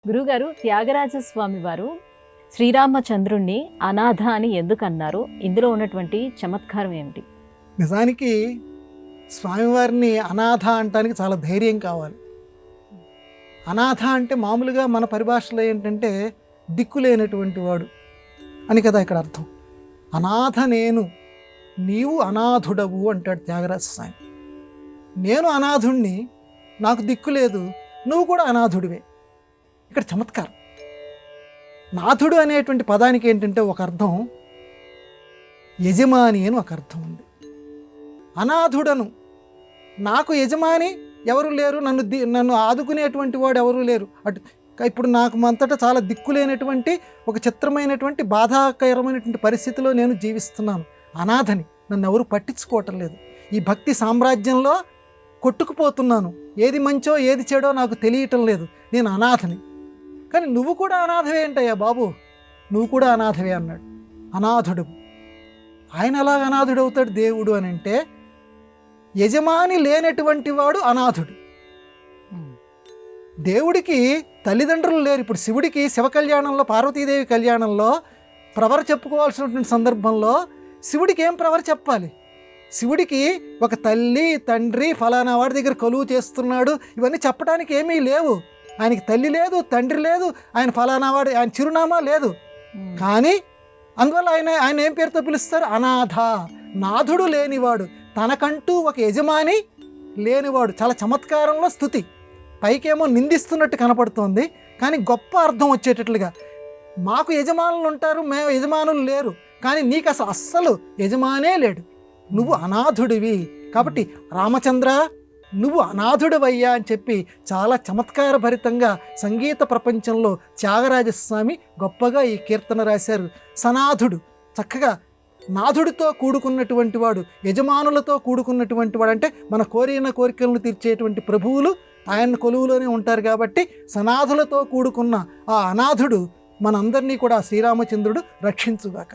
గురుగారు, త్యాగరాజస్వామి వారు శ్రీరామచంద్రుణ్ణి అనాథ అని ఎందుకు అన్నారు? ఇందులో ఉన్నటువంటి చమత్కారం ఏమిటి? నిజానికి స్వామివారిని అనాథ అంటానికి చాలా ధైర్యం కావాలి. అనాథ అంటే మామూలుగా మన పరిభాషలో ఏంటంటే దిక్కులేనటువంటి వాడు అని కదా ఇక్కడ అర్థం. అనాథ నేను, నీవు అనాథుడవు అంటాడు త్యాగరాజ స్వామి. నేను అనాథుణ్ణి, నాకు దిక్కు లేదు, నువ్వు కూడా అనాథుడివే. ఇక్కడ చమత్కారం. నాథుడు అనేటువంటి పదానికి ఏంటంటే ఒక అర్థం యజమాని అని ఒక అర్థం ఉంది. అనాథుడను, నాకు యజమాని ఎవరు లేరు, నన్ను ఆదుకునేటువంటి వాడు ఎవరు లేరు. ఇప్పుడు నాకు అంతటా చాలా దిక్కులేనటువంటి ఒక చిత్రమైనటువంటి బాధాకరమైనటువంటి పరిస్థితిలో నేను జీవిస్తున్నాను. అనాథని, నన్ను ఎవరు పట్టించుకోవటం లేదు. ఈ భక్తి సామ్రాజ్యంలో కొట్టుకుపోతున్నాను. ఏది మంచో ఏది చెడో నాకు తెలియటం లేదు. నేను అనాథని. కానీ నువ్వు కూడా అనాథవే ఏంటయ్యా బాబు, నువ్వు కూడా అనాథవే అన్నాడు. అనాథుడు. ఆయన ఎలాగ అనాథుడు అవుతాడు దేవుడు అని అంటే, యజమాని లేనటువంటి వాడు అనాథుడు. దేవుడికి తల్లిదండ్రులు లేరు. ఇప్పుడు శివుడికి శివ కళ్యాణంలో, పార్వతీదేవి కళ్యాణంలో ప్రవర చెప్పుకోవాల్సినటువంటి సందర్భంలో శివుడికి ఏం ప్రవర చెప్పాలి? శివుడికి ఒక తల్లి తండ్రి ఫలానా వాడి దగ్గర కొలువు చేస్తున్నాడు ఇవన్నీ చెప్పడానికి ఏమీ లేవు. ఆయనకి తల్లి లేదు, తండ్రి లేదు, ఆయన ఫలానా వాడు, ఆయన చిరునామా లేదు. కానీ అందువల్ల ఆయన ఏం పేరుతో పిలుస్తారు? అనాథ, నాథుడు లేనివాడు, తనకంటూ ఒక యజమాని లేనివాడు. చాలా చమత్కారంలో స్థుతి. పైకేమో నిందిస్తున్నట్టు కనపడుతోంది, కానీ గొప్ప అర్థం వచ్చేటట్లుగా. మాకు యజమానులు ఉంటారు, మేము యజమానులు లేరు, కానీ నీకు అస్సలు యజమానే లేడు, నువ్వు అనాథుడివి. కాబట్టి రామచంద్ర, నువ్వు అనాథుడివయ్యా అని చెప్పి చాలా చమత్కారభరితంగా సంగీత ప్రపంచంలో త్యాగరాజస్వామి గొప్పగా ఈ కీర్తన రాశారు. సనాథుడు, చక్కగా నాథుడితో కూడుకున్నటువంటి వాడు, యజమానులతో కూడుకున్నటువంటి వాడు. అంటే మన కోరిన కోరికలను తీర్చేటువంటి ప్రభువులు ఆయన కొలువులోనే ఉంటారు. కాబట్టి సనాథులతో కూడుకున్న ఆ అనాథుడు మనందరినీ కూడా శ్రీరామచంద్రుడు రక్షించుగాక.